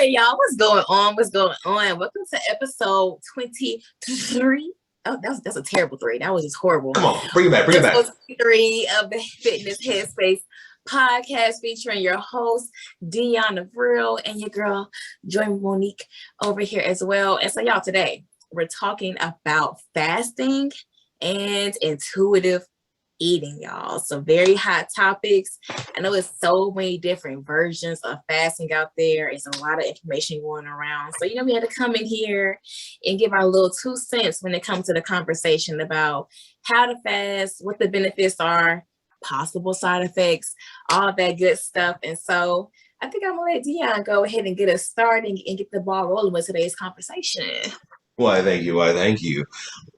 right, y'all. What's going on? What's going on? Welcome to episode 23. Oh, that's a terrible three. That was just horrible. Come on, bring it back. Episode 23 of the Fitness Headspace Podcast featuring your host, Deion Avril, and your girl, Monique over here as well. And so, y'all, today we're talking about fasting and intuitive eating, y'all. Some very hot topics. I know it's so many different versions of fasting out there. It's a lot of information going around. So, we had to come in here and give our little 2 cents when it comes to the conversation about how to fast, what the benefits are, possible side effects, all that good stuff. And so I think I'm gonna let Deion go ahead and get us started and get the ball rolling with today's conversation. Why, thank you.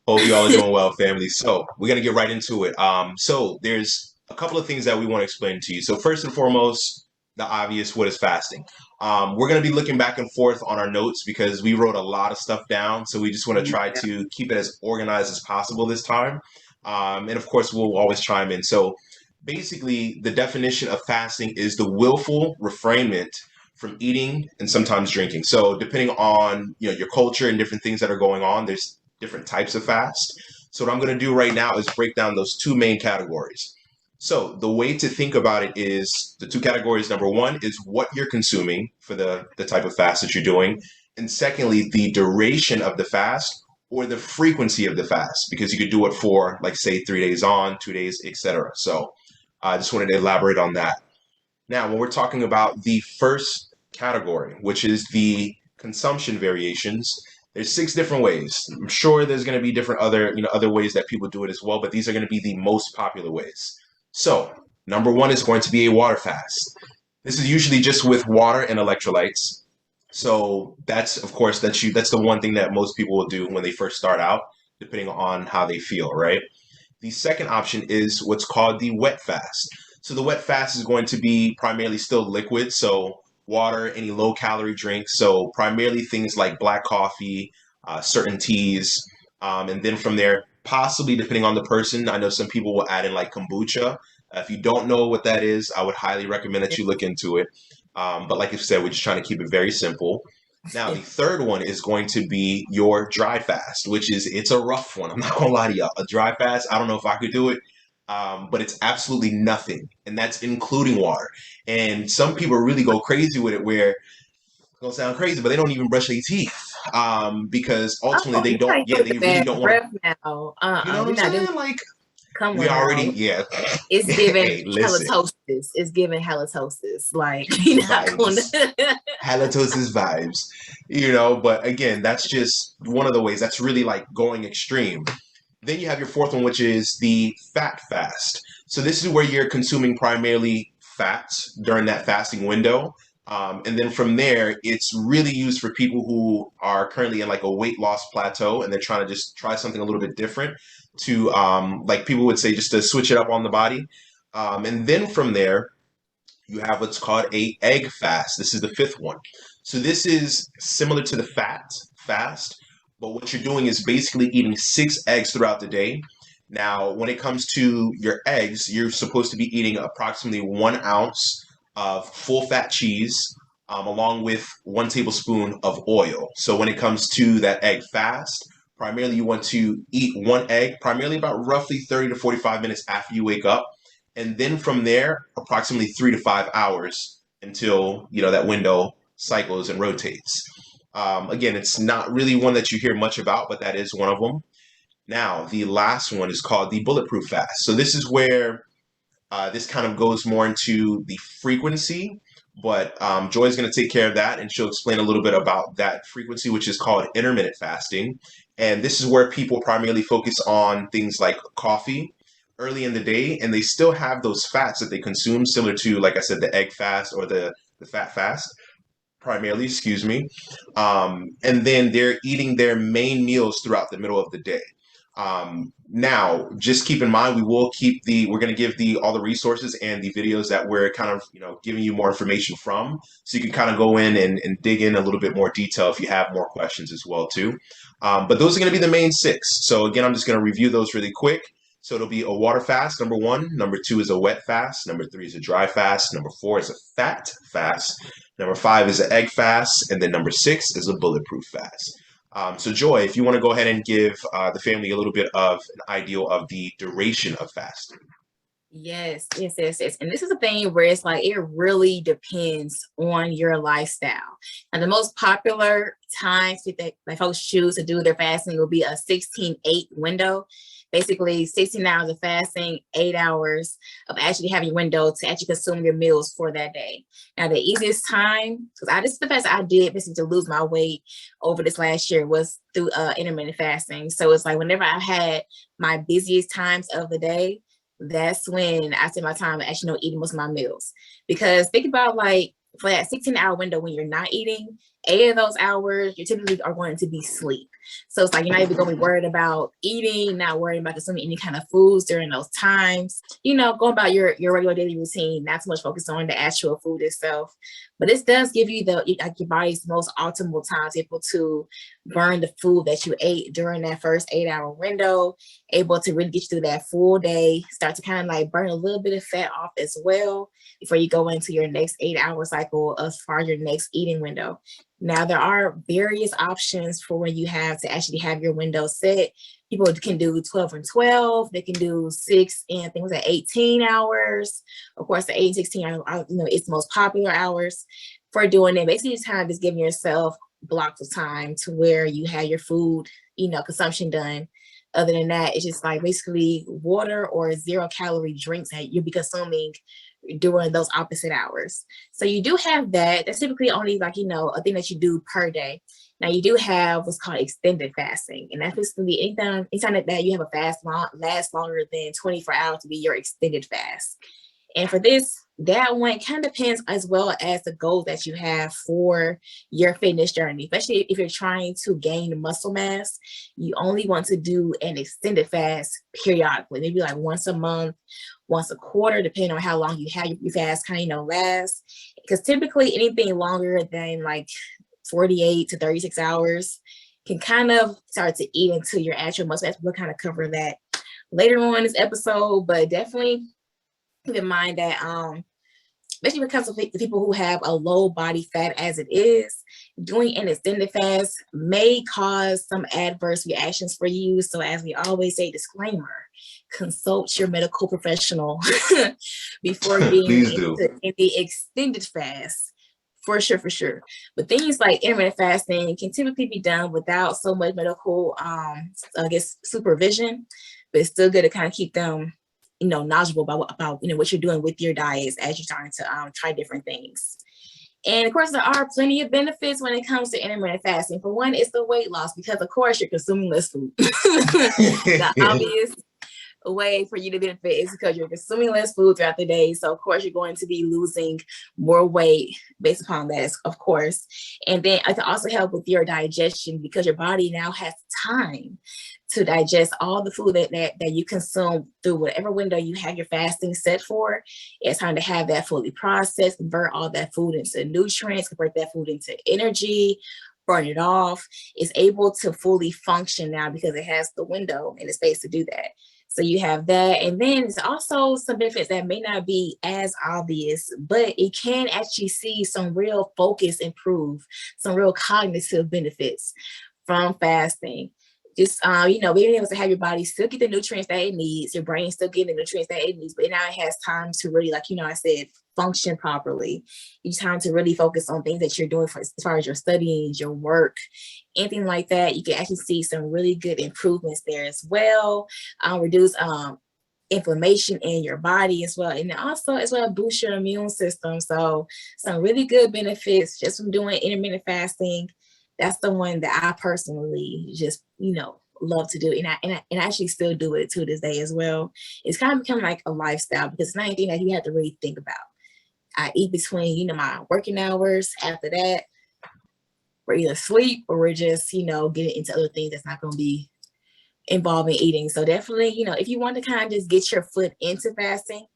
Hope you all are doing well, family. So we're going to get right into it. So there's a couple of things that we want to explain to you. So first and foremost, the obvious, what is fasting? We're going to be looking back and forth on our notes because we wrote a lot of stuff down. So we just want to try to keep it as organized as possible this time. And of course, we'll always chime in. So basically, the definition of fasting is the willful refrainment from eating and sometimes drinking. So depending on your culture and different things that are going on, there's different types of fast. So what I'm going to do right now is break down those 2 main categories. So the way to think about it is the 2 categories. Number 1 is what you're consuming for the type of fast that you're doing. And secondly, the duration of the fast or the frequency of the fast, because you could do it for, like, say, 3 days on, 2 days, etc. So I just wanted to elaborate on that. Now, when we're talking about the first category, which is the consumption variations, there's 6 different ways. I'm sure there's going to be different other ways that people do it as well, but these are going to be the most popular ways. So number 1 is going to be a water fast. This is usually just with water and electrolytes. So that's the one thing that most people will do when they first start out, depending on how they feel, right? The second option is what's called the wet fast. So the wet fast is going to be primarily still liquid, so water, any low-calorie drinks, so primarily things like black coffee, certain teas, and then from there, possibly depending on the person, I know some people will add in like kombucha. If you don't know what that is, I would highly recommend that you look into it. But like I said, we're just trying to keep it very simple. Now, the third one is going to be your dry fast, it's a rough one. I'm not going to lie to y'all. A dry fast, I don't know if I could do it. But it's absolutely nothing, and that's including water. And some people really go crazy with it, where it's gonna sound crazy, but they don't even brush their teeth because ultimately they really don't want. Now, you know what I'm saying? Like, come we on, already, it's giving hey, halitosis. It's giving halitosis. Like, you're not going to halitosis vibes, But again, that's just one of the ways. That's really like going extreme. Then you have your fourth one, which is the fat fast. So this is where you're consuming primarily fats during that fasting window. And then from there, it's really used for people who are currently in like a weight loss plateau and they're trying to just try something a little bit different to, like people would say, just to switch it up on the body. And then from there, you have what's called a egg fast. This is the 5th one. So this is similar to the fat fast, but what you're doing is basically eating 6 eggs throughout the day. Now, when it comes to your eggs, you're supposed to be eating approximately 1 ounce of full fat cheese, along with 1 tablespoon of oil. So when it comes to that egg fast, primarily you want to eat 1 egg, primarily about roughly 30 to 45 minutes after you wake up. And then from there, approximately 3 to 5 hours until, that window cycles and rotates. Again, it's not really one that you hear much about, but that is one of them. Now, the last one is called the bulletproof fast. So this is where this kind of goes more into the frequency, but Joy is going to take care of that, and she'll explain a little bit about that frequency, which is called intermittent fasting. And this is where people primarily focus on things like coffee early in the day, and they still have those fats that they consume, similar to, like I said, the egg fast or the fat fast. Primarily, and then they're eating their main meals throughout the middle of the day. Now, just keep in mind, we're going to give all the resources and the videos that we're kind of, giving you more information from, so you can kind of go in and dig in a little bit more detail if you have more questions as well too. But those are going to be the main 6. So again, I'm just going to review those really quick. So it'll be a water fast, number 1. Number 2 is a wet fast. Number 3 is a dry fast. Number 4 is a fat fast. Number 5 is an egg fast. And then number 6 is a bulletproof fast. So Joy, if you want to go ahead and give the family a little bit of an idea of the duration of fasting. Yes. And this is a thing where it's like, it really depends on your lifestyle. And the most popular times that folks choose to do their fasting will be a 16-8 window. Basically 16 hours of fasting, 8 hours of actually having your window to actually consume your meals for that day. Now, the easiest time, because this is the fast I did basically to lose my weight over this last year, was through intermittent fasting. So it's like whenever I had my busiest times of the day, that's when I spend my time actually eating most of my meals. Because think about like for that 16-hour window when you're not eating, 8 of those hours you typically are going to be sleep. So it's like you're not even going to be worried about eating, not worried about consuming any kind of foods during those times. Going about your regular daily routine, not so much focused on the actual food itself. But this does give you your body's most optimal times, able to burn the food that you ate during that first 8-hour window, able to really get you through that full day, start to kind of like burn a little bit of fat off as well before you go into your next 8-hour cycle as far as your next eating window. Now, there are various options for when you have to actually have your window set. People can do 12 and 12. They can do 6 and things like 18 hours. Of course, the 8 and 16 are, it's the most popular hours for doing it. Basically, it's kind of just giving yourself blocks of time to where you have your food, consumption done. Other than that, it's just like basically water or 0-calorie drinks that you'll be consuming during those opposite hours. So you do have that. That's typically only like, a thing that you do per day. Now you do have what's called extended fasting. And that's basically anytime that you have a fast lasts longer than 24 hours to be your extended fast. And for this, that one kind of depends as well as the goals that you have for your fitness journey, especially if you're trying to gain muscle mass. You only want to do an extended fast periodically, maybe like once a month, once a quarter, depending on how long you have your fast kind of last. Because typically anything longer than like 48 to 36 hours can kind of start to eat into your actual muscle mass. We'll kind of cover that later on in this episode, but definitely keep in mind that especially when it comes to the people who have a low body fat as it is, doing an extended fast may cause some adverse reactions for you. So as we always say, disclaimer, consult your medical professional before getting into the extended fast. For sure. But things like intermittent fasting can typically be done without so much medical, supervision, but it's still good to kind of keep them knowledgeable about what you're doing with your diets as you're starting to try different things. And of course, there are plenty of benefits when it comes to intermittent fasting. For one, it's the weight loss, because of course you're consuming less food. The obvious way for you to benefit is because you're consuming less food throughout the day. So of course you're going to be losing more weight based upon that, of course. And then it can also help with your digestion, because your body now has time to digest all the food that you consume through whatever window you have your fasting set for. It's time to have that fully processed, convert all that food into nutrients, convert that food into energy, burn it off. It's able to fully function now because it has the window and the space to do that. So you have that. And then there's also some benefits that may not be as obvious, but it can actually see some real focus improve, some real cognitive benefits from fasting. Just, being able to have your body still get the nutrients that it needs, your brain still getting the nutrients that it needs, but now it has time to really, like, I said, function properly. Each time to really focus on things that you're doing as far as your studying, your work, anything like that. You can actually see some really good improvements there as well. Reduce inflammation in your body as well. And also as well boost your immune system. So some really good benefits just from doing intermittent fasting. That's the one that I personally just, love to do. And I actually still do it to this day as well. It's kind of become like a lifestyle, because it's not anything that you have to really think about. I eat between, my working hours. After that, we're either sleep or we're just, getting into other things that's not going to be involving eating. So definitely, if you want to kind of just get your foot into fasting,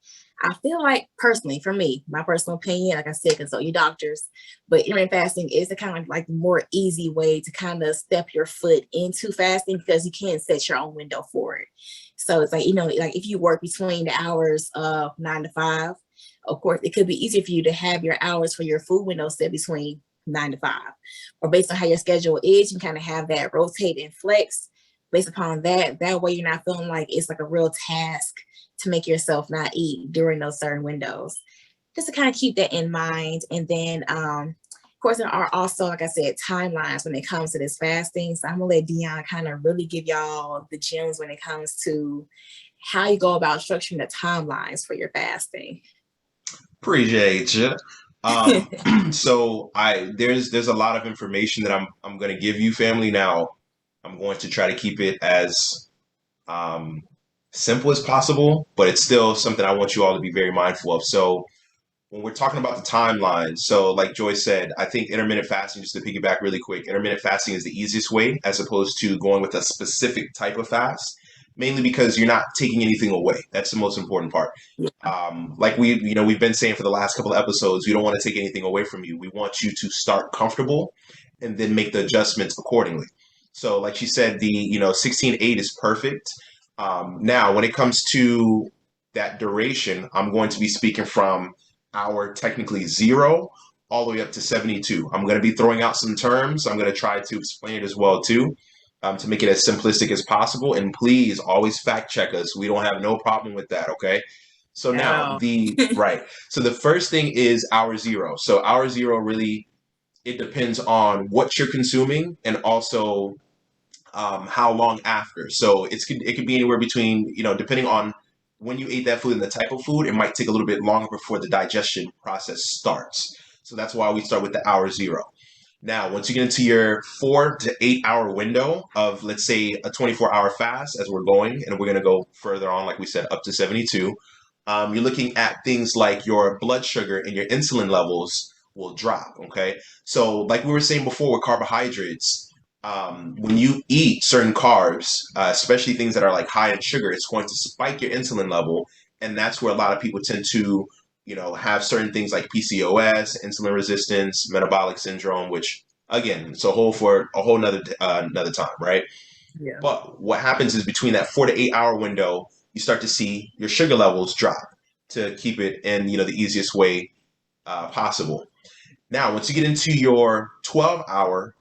I feel like personally, for me, my personal opinion, like I said, consult your doctors, but intermittent fasting is the kind of like more easy way to kind of step your foot into fasting, because you can set your own window for it. So it's like, like if you work between the hours of 9 to 5, Of course, it could be easier for you to have your hours for your food window set between 9 to 5, or based on how your schedule is, you kind of have that rotate and flex based upon that. That way you're not feeling like it's like a real task to make yourself not eat during those certain windows. Just to kind of keep that in mind. And then, of course, there are also, like I said, timelines when it comes to this fasting. So I'm gonna let Deion kind of really give y'all the gems when it comes to how you go about structuring the timelines for your fasting. Appreciate you. So there's a lot of information that I'm going to give you, family. Now, I'm going to try to keep it as simple as possible, but it's still something I want you all to be very mindful of. So when we're talking about the timeline, so like Joy said, I think intermittent fasting, just to piggyback really quick, intermittent fasting is the easiest way as opposed to going with a specific type of fast, mainly because you're not taking anything away. That's the most important part. Like we've been saying for the last couple of episodes, we don't want to take anything away from you. We want you to start comfortable and then make the adjustments accordingly. So like she said, the 16-8 is perfect. Now, when it comes to that duration, I'm going to be speaking from hour technically 0 all the way up to 72. I'm going to be throwing out some terms. I'm going to try to explain it as well too, to make it as simplistic as possible. And please always fact check us. We don't have no problem with that. Okay. So now right. So the first thing is hour 0. So hour 0 really, it depends on what you're consuming and also how long after. So it could be anywhere between, depending on when you ate that food and the type of food, it might take a little bit longer before the digestion process starts. So that's why we start with the hour 0. Now, once you get into your 4 to 8 hour window of, let's say, a 24-hour fast, as we're going, and we're going to go further on, like we said, up to 72, you're looking at things like your blood sugar and your insulin levels will drop, okay? So like we were saying before with carbohydrates, when you eat certain carbs, especially things that are like high in sugar, it's going to spike your insulin level. And that's where a lot of people tend to, have certain things like PCOS, insulin resistance, metabolic syndrome, which again, it's a whole nother time, right? Yeah. But what happens is between that 4 to 8 hour window, you start to see your sugar levels drop to keep it in, the easiest way possible. Now, once you get into your 12-hour,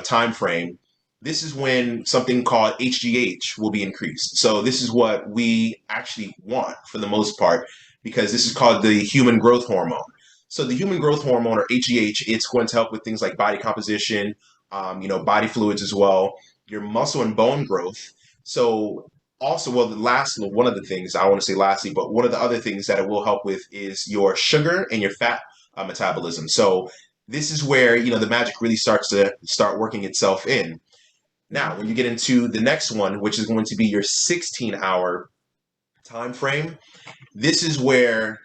time frame, this is when something called HGH will be increased. So this is what we actually want for the most part, because this is called the human growth hormone. So the human growth hormone, or HGH, it's going to help with things like body composition, body fluids as well, your muscle and bone growth. So also, well, one of the things I want to say lastly, but one of the other things that it will help with is your sugar and your fat metabolism. So this is where, the magic really starts to working itself in. Now, when you get into the next one, which is going to be your 16-hour time frame, this is where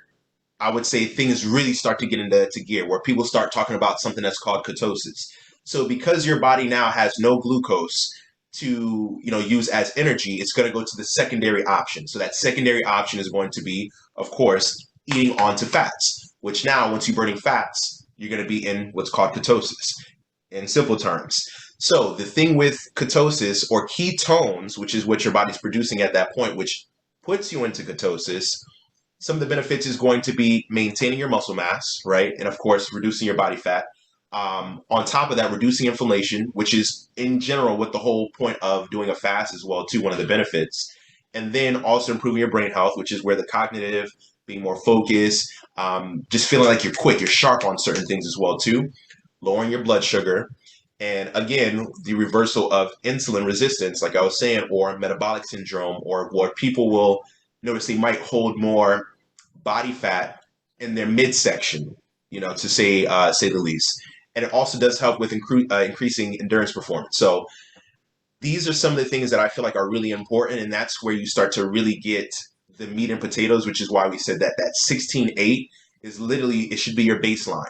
I would say things really start to get into gear, where people start talking about something that's called ketosis. So because your body now has no glucose to use as energy, it's going to go to the secondary option. So that secondary option is going to be, of course, eating onto fats, which now once you're burning fats, you're going to be in what's called ketosis in simple terms. So the thing with ketosis, or ketones, which is what your body's producing at that point, which puts you into ketosis, some of the benefits is going to be maintaining your muscle mass, right? And of course, reducing your body fat. On top of that, reducing inflammation, which is in general what the whole point of doing a fast as well, too, one of the benefits. And then also improving your brain health, which is where the cognitive, being more focused, just feeling like you're quick, you're sharp on certain things as well, too. Lowering your blood sugar. And again, the reversal of insulin resistance, like I was saying, or metabolic syndrome, or what people will notice they might hold more body fat in their midsection, to say the least. And it also does help with increasing endurance performance. So these are some of the things that I feel like are really important. And that's where you start to really get the meat and potatoes, which is why we said that 16-8 is literally, it should be your baseline.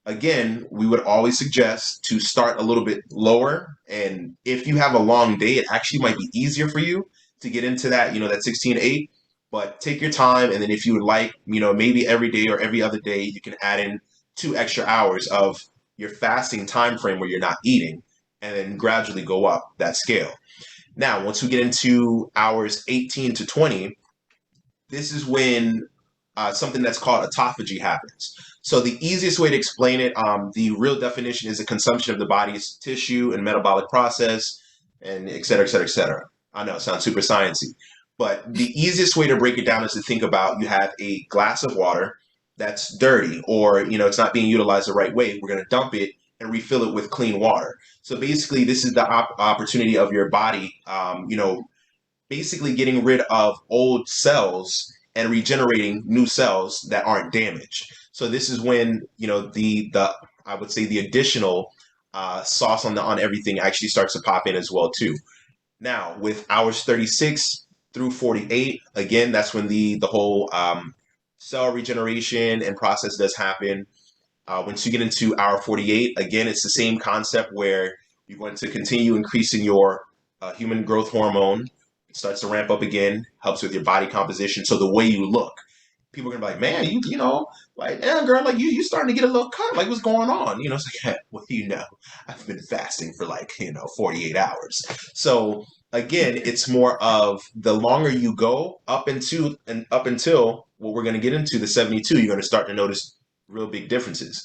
Again, we would always suggest to start a little bit lower. And if you have a long day, it actually might be easier for you to get into that, that 16-8. But take your time. And then if you would like, maybe every day or every other day, you can add in 2 extra hours of your fasting time frame where you're not eating, and then gradually go up that scale. Now, once we get into hours 18 to 20, this is when something that's called autophagy happens. So the easiest way to explain it, the real definition is a consumption of the body's tissue and metabolic process, and et cetera, et cetera, et cetera. I know it sounds super sciencey, but the easiest way to break it down is to think about you have a glass of water that's dirty, or it's not being utilized the right way. We're going to dump it and refill it with clean water. So basically, this is the opportunity of your body, basically getting rid of old cells and regenerating new cells that aren't damaged. So this is when the I would say the additional sauce on everything actually starts to pop in as well too. Now with hours 36 through 48, again, that's when the whole cell regeneration and process does happen. Once you get into hour 48, again, it's the same concept where you're going to continue increasing your human growth hormone. It starts to ramp up again, helps with your body composition. So the way you look, people are gonna be like, man, like, yeah, girl, like you starting to get a little cut. Like, what's going on? It's like, hey, well, I've been fasting for 48 hours. So again, it's more of the longer you go up until what we're gonna get into the 72, you're gonna start to notice real big differences.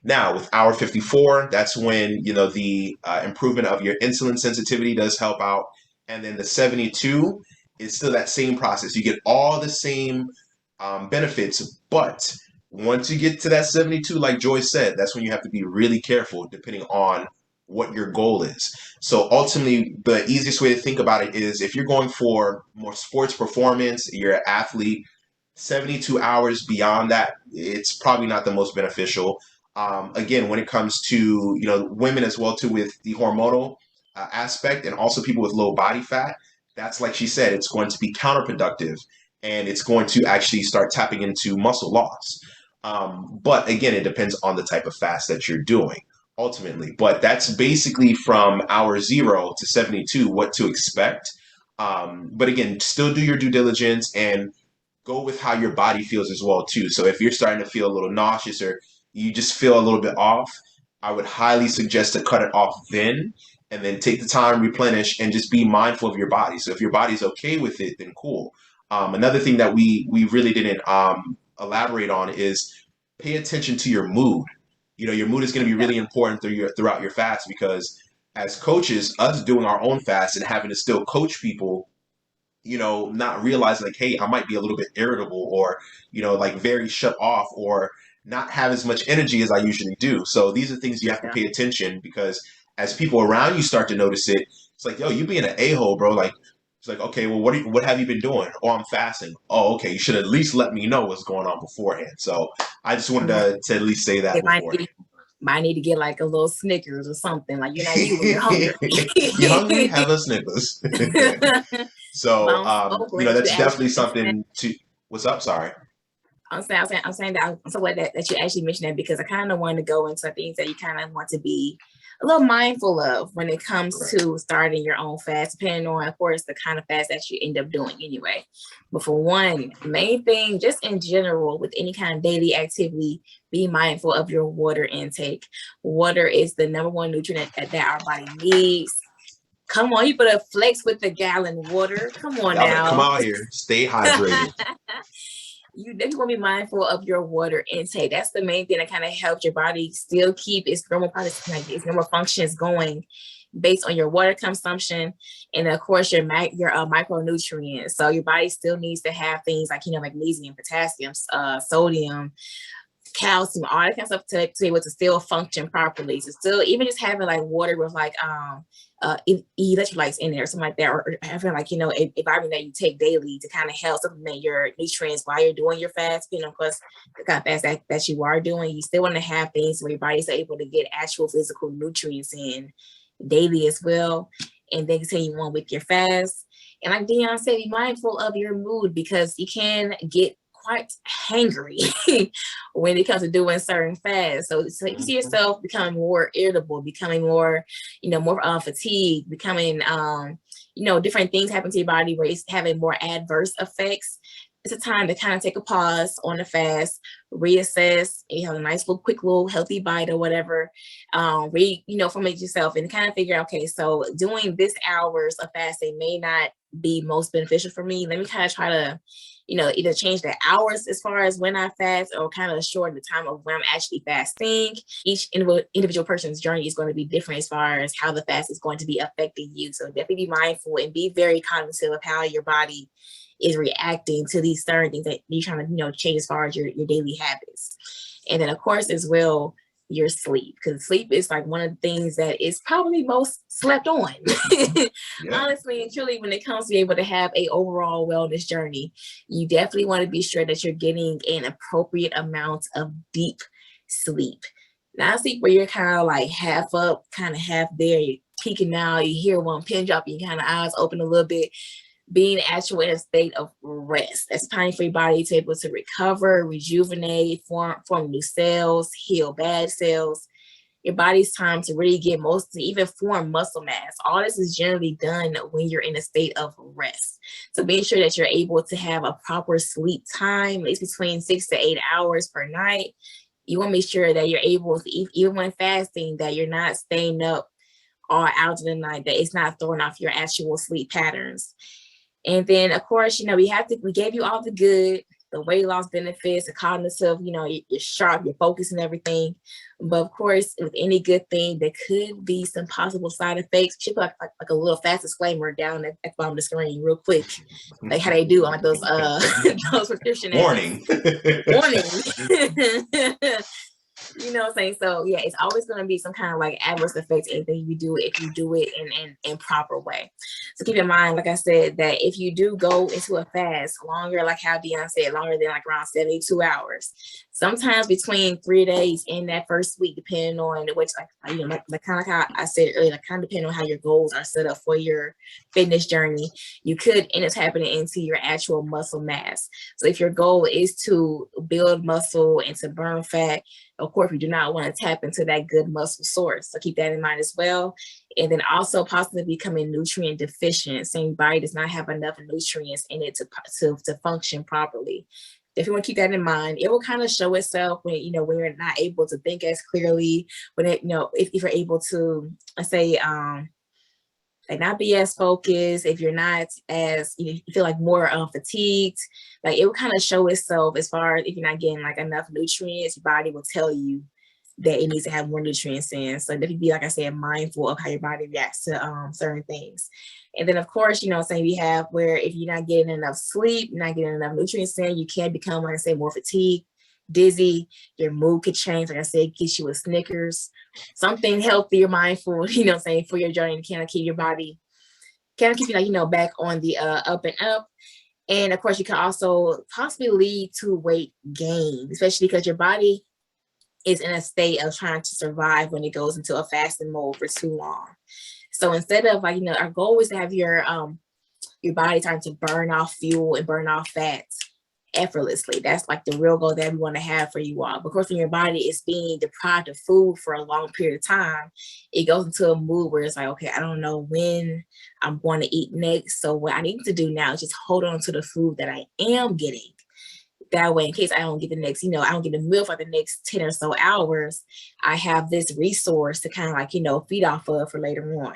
Now with hour 54, that's when the improvement of your insulin sensitivity does help out. And then the 72 is still that same process. You get all the same benefits, but once you get to that 72, like Joy said, that's when you have to be really careful depending on what your goal is. So ultimately, the easiest way to think about it is if you're going for more sports performance, you're an athlete, 72 hours beyond that, it's probably not the most beneficial. Again, when it comes to women as well too, with the hormonal aspect, and also people with low body fat, that's, like she said, it's going to be counterproductive, and it's going to actually start tapping into muscle loss. But again, it depends on the type of fast that you're doing ultimately. But that's basically from hour 0 to 72 what to expect. But again, still do your due diligence and go with how your body feels as well too. So if you're starting to feel a little nauseous or you just feel a little bit off, I would highly suggest to cut it off then, and then take the time, replenish, and just be mindful of your body. So if your body's okay with it, then cool. Another thing that we really didn't elaborate on is pay attention to your mood. Your mood is going to be really important throughout your fast, because as coaches, us doing our own fast and having to still coach people, not realizing like, hey, I might be a little bit irritable, or, like very shut off, or not have as much energy as I usually do. So these are things you have to pay attention, because as people around you start to notice it, it's like, yo, you being an a-hole, bro. Like, it's like, okay, well, what have you been doing? Oh, I'm fasting. Oh, okay. You should at least let me know what's going on beforehand. So I just wanted to at least say that beforehand. Might need to get like a little Snickers or something. Like, you're hungry. You hungry? Have a Snickers. So, that's definitely something to. What's up? Sorry. I'm saying that I'm so glad that you actually mentioned that, because I kind of want to go into things that you kind of want to be a little mindful of when it comes to starting your own fast, depending on, of course, the kind of fast that you end up doing anyway. But for one, main thing, just in general, with any kind of daily activity, be mindful of your water intake. Water is the number one nutrient that our body needs. Come on, you better flex with the gallon water. Come on now. Come out here. Stay hydrated. You definitely want to be mindful of your water intake. That's the main thing that kind of helps your body still keep its normal process, its normal functions going based on your water consumption, and of course your micronutrients. So your body still needs to have things like magnesium, potassium, sodium, calcium, all that kind of stuff to be able to still function properly. So still, even just having like water with like electrolytes in there, something like that, or having like a vitamin that you take daily to kind of help supplement your nutrients while you're doing your fast. Of course, the kind of fast that you are doing, you still want to have things where your body's able to get actual physical nutrients in daily as well, and then continue on with your fast. And like Deion said, be mindful of your mood, because you can get quite hangry when it comes to doing certain fasts. So you see yourself becoming more irritable, becoming more, more fatigued, becoming, different things happen to your body where it's having more adverse effects. it's a time to kind of take a pause on the fast, reassess, you have a nice little quick little healthy bite or whatever, formate yourself and kind of figure out, okay, so doing this hours of fasting may not be most beneficial for me. Let me kind of try to, either change the hours as far as when I fast or kind of shorten the time of when I'm actually fasting. Each individual person's journey is going to be different as far as how the fast is going to be affecting you. So definitely be mindful and be very cognizant of how your body is reacting to these certain things that you're trying to, change as far as your daily habits. And then of course as well, your sleep, because sleep is like one of the things that is probably most slept on. Honestly and truly, when it comes to be able to have a overall wellness journey, you definitely want to be sure that you're getting an appropriate amount of deep sleep. Not sleep where you're kind of like half up, kind of half there, you're peeking out, you hear one pin drop, you kind of eyes open a little bit. Being actually in a state of rest. That's time for your body to be able to recover, rejuvenate, form new cells, heal bad cells. Your body's time to really get even form muscle mass. All this is generally done when you're in a state of rest. So being sure that you're able to have a proper sleep time, at least between 6 to 8 hours per night. You want to make sure that you're able to, even when fasting, that you're not staying up all hours of the night, that it's not throwing off your actual sleep patterns. And then, of course, we gave you all the weight loss benefits, the cognitive, you're sharp, you're focused and everything. But of course, with any good thing, there could be some possible side effects. You should put like a little fast disclaimer down at the bottom of the screen real quick, like how they do on those those prescription warning. You know what I'm saying? So yeah, it's always going to be some kind of like adverse effects anything you do if you do it in proper way. So keep in mind, like I said, that if you do go into a fast longer, like how Deion said, longer than like around 72 hours, sometimes between 3 days in that first week, depending on which, like kind of how I said earlier, like kind of depending on how your goals are set up for your fitness journey, you could end up tapping into your actual muscle mass. So if your goal is to build muscle and to burn fat, of course, we do not want to tap into that good muscle source. So keep that in mind as well. And then also possibly becoming nutrient deficient, saying your body does not have enough nutrients in it to function properly. If you want to keep that in mind, it will kind of show itself when you're not able to think as clearly, when if you're able to, let's say, like not be as focused, if you're not as, you feel like more fatigued, like it will kind of show itself as far as if you're not getting like enough nutrients, your body will tell you that it needs to have more nutrients in. So definitely be, like I said, mindful of how your body reacts to certain things. And then of course, saying we have where if you're not getting enough sleep, you're not getting enough nutrients in, you can become, like I say, more fatigued, dizzy, your mood could change. Like I said, get you a Snickers, something healthy, you're mindful, for your journey to kind of keep your body, kind of keep you, back on the up and up. And of course, you can also possibly lead to weight gain, especially because your body is in a state of trying to survive when it goes into a fasting mode for too long. So instead of our goal is to have your body starting to burn off fuel and burn off fats effortlessly. That's like the real goal that we want to have for you all. Of course, when your body is being deprived of food for a long period of time, it goes into a mood where it's like, okay, I don't know when I'm going to eat next. So what I need to do now is just hold on to the food that I am getting. That way, in case I don't get the next, I don't get a meal for the next 10 or so hours, I have this resource to kind of feed off of for later on.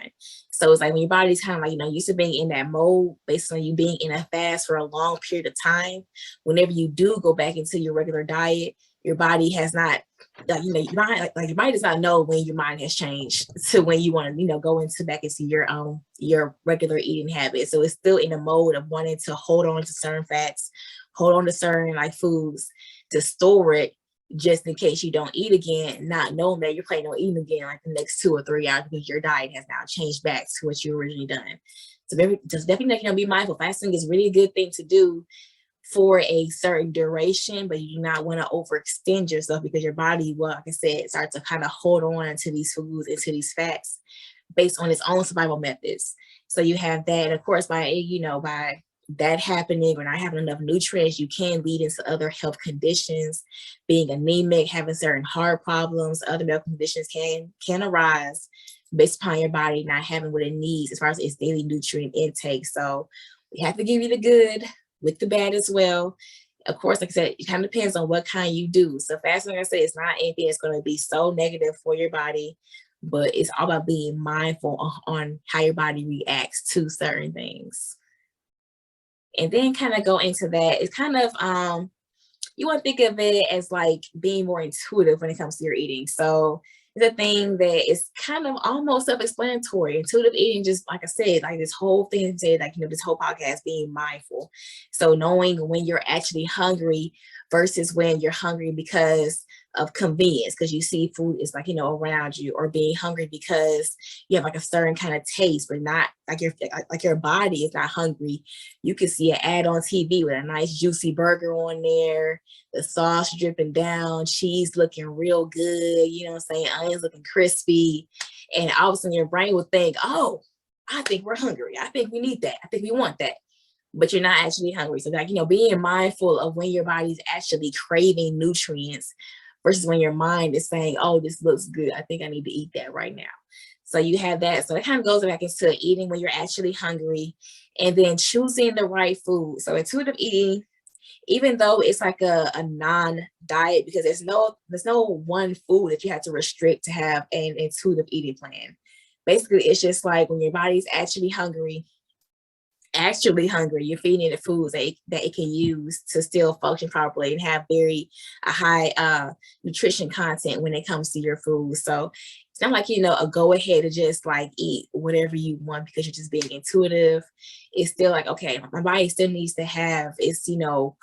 So it's like when your body's kind of used to being in that mode based on you being in a fast for a long period of time, whenever you do go back into your regular diet, your body has not, your body does not know when your mind has changed to when you want to, go back into your regular eating habits. So it's still in a mode of wanting to hold on to certain fats, hold on to certain foods to store it just in case you don't eat again, not knowing that you're planning on eating again the next 2 or 3 hours because your diet has now changed back to what you originally done. So just definitely be mindful. Fasting is really a good thing to do for a certain duration, but you do not want to overextend yourself because your body, like I said, starts to kind of hold on to these foods and to these fats based on its own survival methods. So you have that, and of course, by that happening or not having enough nutrients, you can lead into other health conditions, being anemic, having certain heart problems, other medical conditions can arise based upon your body not having what it needs as far as its daily nutrient intake. So we have to give you the good, with the bad as well. Of course, like I said, it kind of depends on what kind you do. So fasting, like I said, it's not anything that's going to be so negative for your body, but it's all about being mindful on how your body reacts to certain things. And then kind of go into that. It's kind of you want to think of it as like being more intuitive when it comes to your eating. So it's a thing that is kind of almost self-explanatory. Intuitive eating, just like I said, like this whole thing said, like, this whole podcast, being mindful. So knowing when you're actually hungry versus when you're hungry because of convenience, because you see food is like, around you, or being hungry because you have like a certain kind of taste, but not like your body is not hungry. You can see an ad on TV with a nice juicy burger on there, the sauce dripping down, cheese looking real good, onions looking crispy. And all of a sudden your brain will think, oh, I think we're hungry. I think we need that. I think we want that. But you're not actually hungry. So like, being mindful of when your body's actually craving nutrients versus when your mind is saying, oh, this looks good, I think I need to eat that right now. So you have that. So it kind of goes back into eating when you're actually hungry, and then choosing the right food. So intuitive eating, even though it's like a non-diet, because there's no one food that you have to restrict to have an intuitive eating plan. Basically, it's just like when your body's actually hungry, you're feeding it foods that it can use to still function properly and have a high nutrition content when it comes to your food. So it's not like, a go ahead to just like eat whatever you want because you're just being intuitive. It's still like, okay, my body still needs to have its,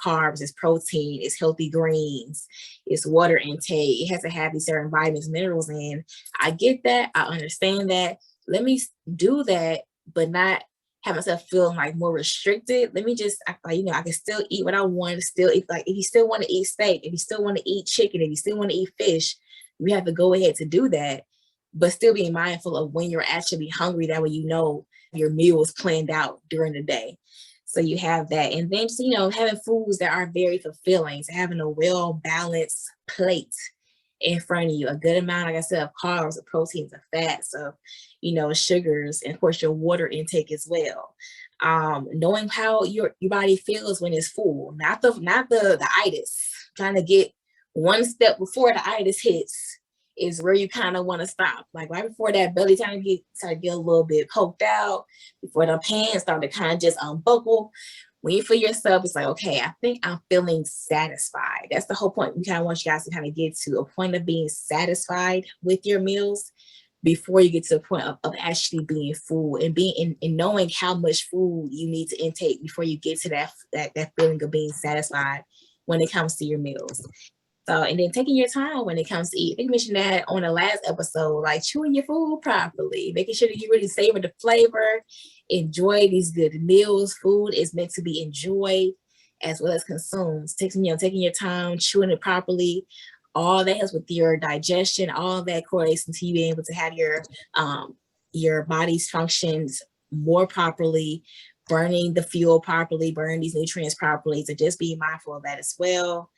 carbs, its protein, its healthy greens, its water intake. It has to have these certain vitamins, minerals in. I get that. I understand that. Let me do that, but not have myself feeling like more restricted. Let me just, I can still eat what I want. Still, if you still want to eat steak, if you still want to eat chicken, if you still want to eat fish, you have to go ahead to do that, but still being mindful of when you're actually hungry. That way, your meals planned out during the day. So you have that. And then, having foods that are very fulfilling, so having a well-balanced plate in front of you, a good amount, like I said, of carbs, of proteins, of fats, of, sugars, and of course your water intake as well. Knowing how your body feels when it's full, not the itis. Trying to get one step before the itis hits is where you kind of want to stop. Like right before that belly start to get a little bit poked out, before the pants start to kind of just unbuckle. When you feel yourself, it's like, okay, I think I'm feeling satisfied. That's the whole point. We kind of want you guys to kind of get to a point of being satisfied with your meals before you get to the point of actually being full, and being and knowing how much food you need to intake before you get to that feeling of being satisfied when it comes to your meals. So, and then taking your time when it comes to eat. I think I mentioned that on the last episode, like chewing your food properly, making sure that you really savor the flavor, enjoy these good meals. Food is meant to be enjoyed as well as consumed. Taking your time, chewing it properly, all that helps with your digestion, all that correlates into you being able to have your body's functions more properly, burning the fuel properly, burning these nutrients properly. So just be mindful of that as well.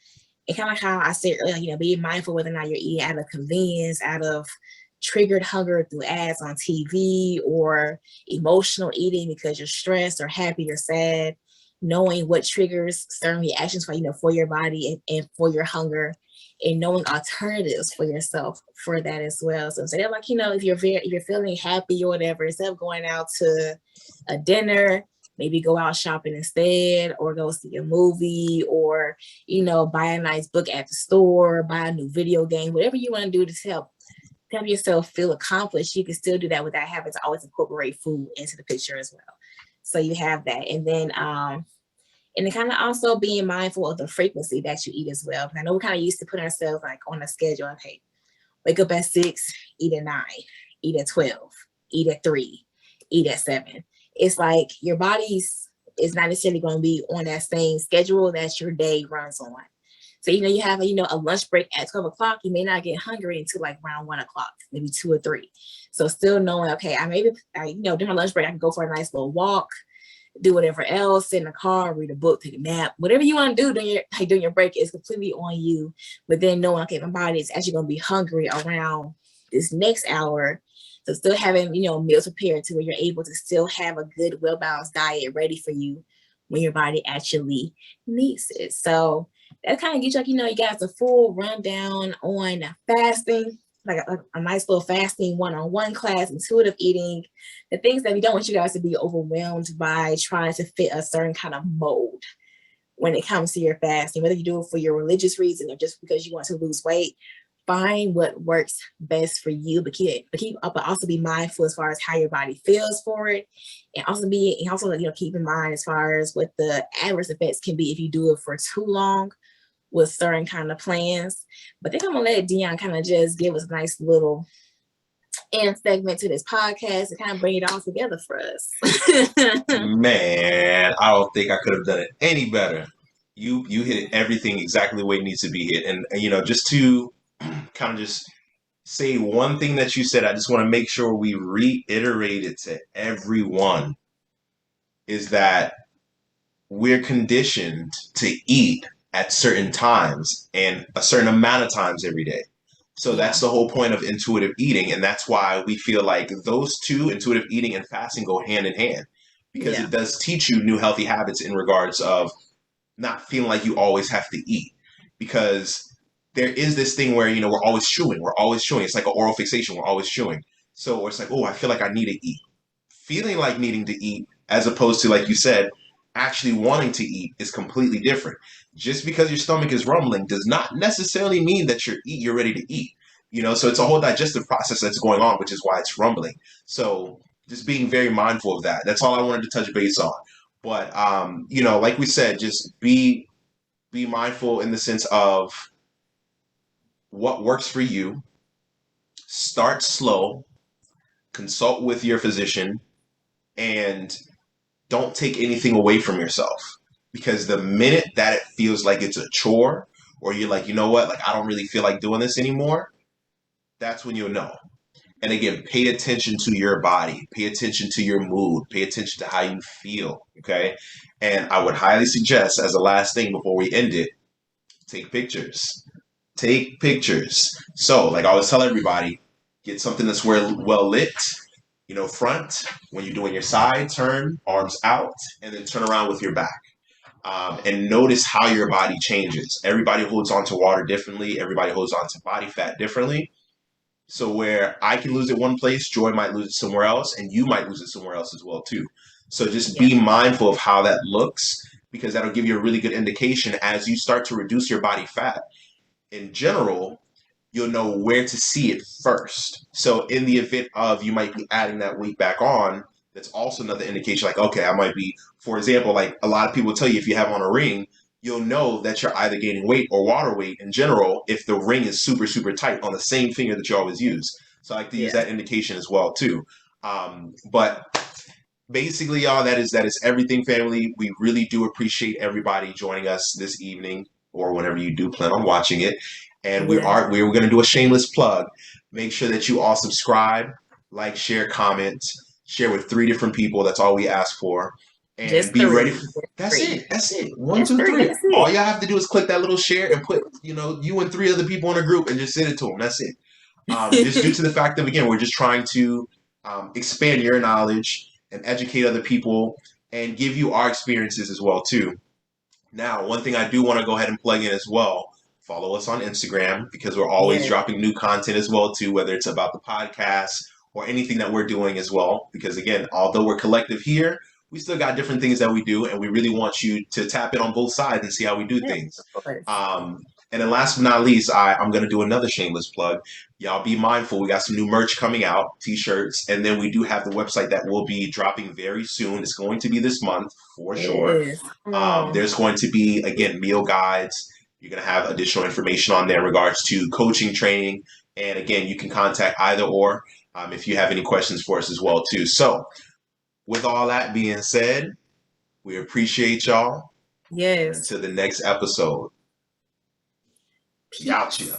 And kind of like how I said earlier, being mindful whether or not you're eating out of convenience, out of triggered hunger through ads on TV, or emotional eating because you're stressed or happy or sad. Knowing what triggers certain reactions for your body and for your hunger, and knowing alternatives for yourself for that as well. So instead of if you're feeling happy or whatever, instead of going out to a dinner, maybe go out shopping instead, or go see a movie, or, buy a nice book at the store, buy a new video game, whatever you want to do to help yourself feel accomplished. You can still do that without having to always incorporate food into the picture as well. So you have that. And then, kind of also being mindful of the frequency that you eat as well. I know we're kind of used to putting ourselves like on a schedule. Okay, wake up at 6, eat at 9, eat at 12, eat at 3, eat at 7. It's like your body's is not necessarily going to be on that same schedule that your day runs on. So, you have, a lunch break at 12 o'clock, you may not get hungry until like around 1 o'clock, maybe 2 or 3. So still knowing, okay, during my lunch break, I can go for a nice little walk, do whatever else, sit in the car, read a book, take a nap, whatever you want to do during your break is completely on you. But then knowing, okay, my body is actually going to be hungry around this next hour. So still having, meals prepared to where you're able to still have a good, well-balanced diet ready for you when your body actually needs it. So that kind of gives you, like, you guys a full rundown on fasting, like a nice little fasting one-on-one class, intuitive eating, the things that we don't want you guys to be overwhelmed by trying to fit a certain kind of mold when it comes to your fasting, whether you do it for your religious reason or just because you want to lose weight. Find what works best for you, but also be mindful as far as how your body feels for it, and also keep in mind as far as what the adverse effects can be if you do it for too long with certain kind of plans. But I think I'm gonna let Deion kind of just give us a nice little end segment to this podcast and kind of bring it all together for us. Man, I don't think I could have done it any better. You hit everything exactly the way it needs to be hit, and just to kind of just say one thing that you said, I just want to make sure we reiterate it to everyone, is that we're conditioned to eat at certain times and a certain amount of times every day. So that's the whole point of intuitive eating. And that's why we feel like those two, intuitive eating and fasting, go hand in hand, because it does teach you new healthy habits in regards of not feeling like you always have to eat. Because there is this thing where, we're always chewing. It's like an oral fixation. We're always chewing. So it's like, oh, I feel like I need to eat. Feeling like needing to eat, as opposed to, like you said, actually wanting to eat, is completely different. Just because your stomach is rumbling does not necessarily mean that you're ready to eat. So it's a whole digestive process that's going on, which is why it's rumbling. So just being very mindful of that. That's all I wanted to touch base on. But like we said, just be mindful in the sense of what works for you. Start slow, consult with your physician, and don't take anything away from yourself. Because the minute that it feels like it's a chore, or you're like, you know what, like I don't really feel like doing this anymore, that's when you'll know. And again, pay attention to your body, pay attention to your mood, pay attention to how you feel, okay? And I would highly suggest, as a last thing before we end it, take pictures. Take pictures. So, like I always tell everybody, get something that's well lit, front. When you're doing your side, turn, arms out, and then turn around with your back. And notice how your body changes. Everybody holds on to water differently. Everybody holds on to body fat differently. So where I can lose it one place, Joy might lose it somewhere else, and you might lose it somewhere else as well too. So just be mindful of how that looks, because that'll give you a really good indication as you start to reduce your body fat. In general, you'll know where to see it first. So in the event of you might be adding that weight back on, that's also another indication, like, okay, I might be, for example, like a lot of people tell you, if you have on a ring, you'll know that you're either gaining weight or water weight in general if the ring is super, super tight on the same finger that you always use. So I like to use that indication as well too. But basically, y'all, that is everything, family. We really do appreciate everybody joining us this evening, or whenever you do plan on watching it. And we're going to do a shameless plug. Make sure that you all subscribe, like, share, comment, share with 3 different people. That's all we ask for. And just be ready. That's it. 1, 2, 3. All y'all have to do is click that little share and put, you and 3 other people in a group and just send it to them. That's it. Just due to the fact that, again, we're just trying to expand your knowledge and educate other people and give you our experiences as well too. Now, one thing I do want to go ahead and plug in as well. Follow us on Instagram, because we're always dropping new content as well too, whether it's about the podcast or anything that we're doing as well. Because again, although we're collective here, we still got different things that we do, and we really want you to tap in on both sides and see how we do things. And then last but not least, I'm going to do another shameless plug. Y'all be mindful. We got some new merch coming out, t-shirts, and then we do have the website that will be dropping very soon. It's going to be this month for sure. There's going to be, again, meal guides. You're going to have additional information on there in regards to coaching, training. And again, you can contact either or if you have any questions for us as well too. So with all that being said, we appreciate y'all. Yes. Until the next episode. Gotcha.